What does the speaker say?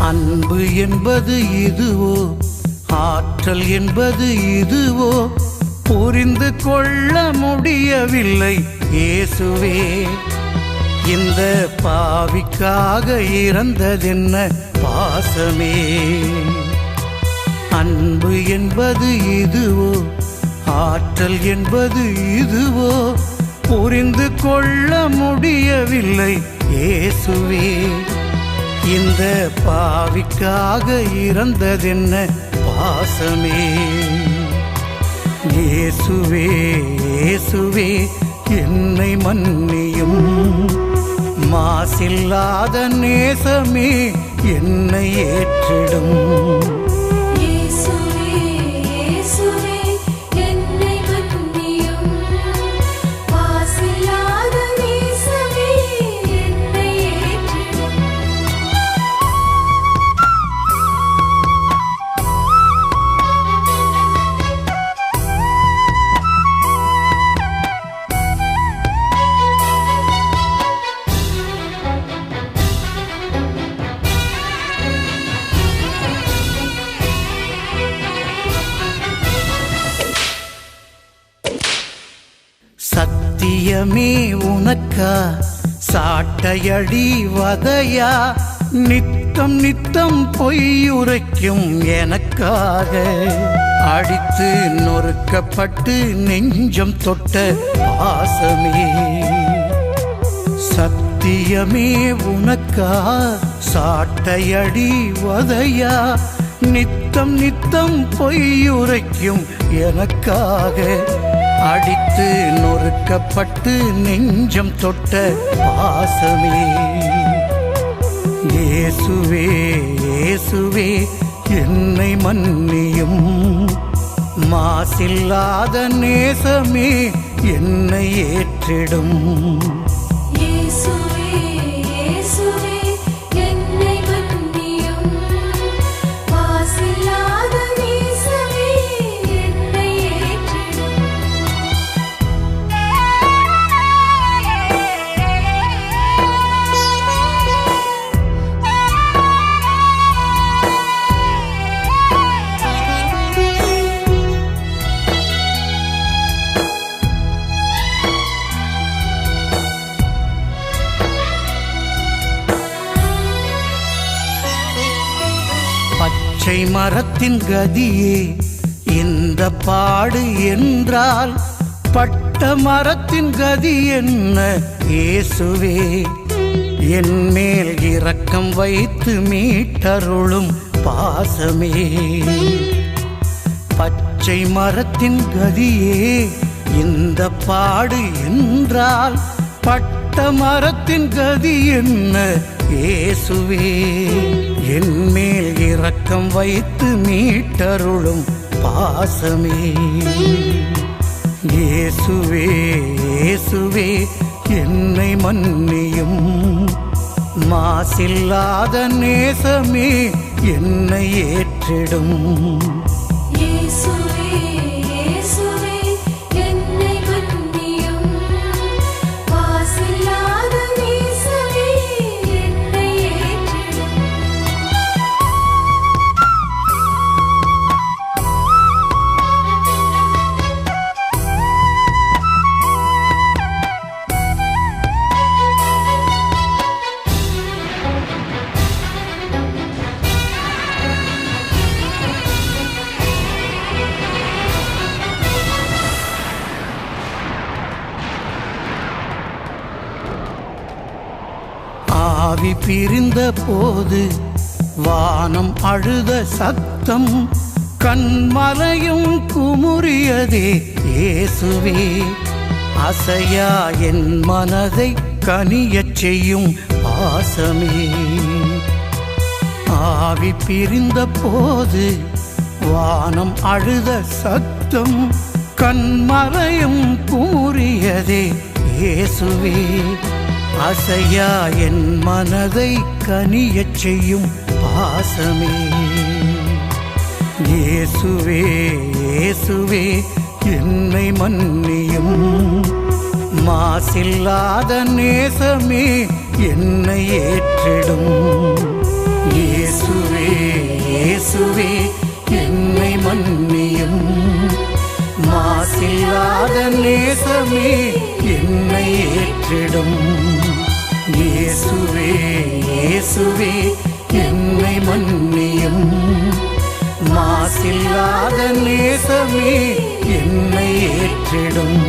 அன்பு என்பது இதுவோ, ஆற்றல் என்பது இதுவோ, புரிந்து கொள்ள முடியவில்லை இயேசுவே. இந்த பாவிக்காக இறந்ததென்ன பாசமே. அன்பு என்பது இதுவோ, ஆற்றல் என்பது இதுவோ, புரிந்து கொள்ள முடியவில்லை இயேசுவே. இந்த பாவிக்காக இறந்ததென்ன பாசமே. இயேசுவே இயேசுவே என்னை மன்னியும், மாசில்லாத நேசமே என்னை ஏற்றிடும். சத்தியமே உனக்கா சாட்டையடி வதையா, நித்தம் நித்தம் பொய்யுரைக்கும் எனக்காக, அடித்து நொறுக்கப்பட்டு நெஞ்சம் தொட்ட பாசமே. சத்தியமே உனக்கா சாட்டையடி வதையா, நித்தம் நித்தம் பொய்யுரைக்கும் எனக்காக, அடித்து நொறுக்கப்பட்டு நெஞ்சம் தொட்ட பாசமே. இயேசுவே இயேசுவே என்னை மன்னியும், மாசில்லாத நேசமே என்னை ஏற்றிடும். பச்சை மரத்தின் கதியே இந்த பாடு என்றால், பட்ட மரத்தின் கதி என்ன இயேசுவே. என் மேல் இரக்கம் வைத்து மீட்டருளும் பாசமே. பச்சை மரத்தின் கதியே இந்த பாடு என்றால், பட்ட மரத்தின் கதி என்ன இயேசுவே. என் மேல் இரக்கம் வைத்து மீட்டருளும் பாசமே. இயேசுவே இயேசுவே என்னை மன்னியும், மாசில்லாத நேசமே என்னை ஏற்றிடும். ஆவி பிரிந்த போது வானம் அழுத சத்தம், கண்மலையும் குமுறியதே இயேசுவே. அசையா என் மனதை கனியச் செய்யும் பாசமே. ஆவி பிரிந்த போது வானம் அழுத சத்தம், கண்மலையும் குமுறியதே இயேசுவே. அசையா என் மனதை கனியச் செய்யும் பாசமே. இயேசுவே இயேசுவே என்னை மன்னியும், மாசில்லாத நேசமே என்னை ஏற்றிடும். இயேசுவே இயேசுவே என்னை மன்னியும். மாசில்லாத நேசமே என்னை ஏற்றிடும். இயேசுவே இயேசுவே என்னை மன்னியும். மாசில்லாத நேசமே என்னை ஏற்றிடும்.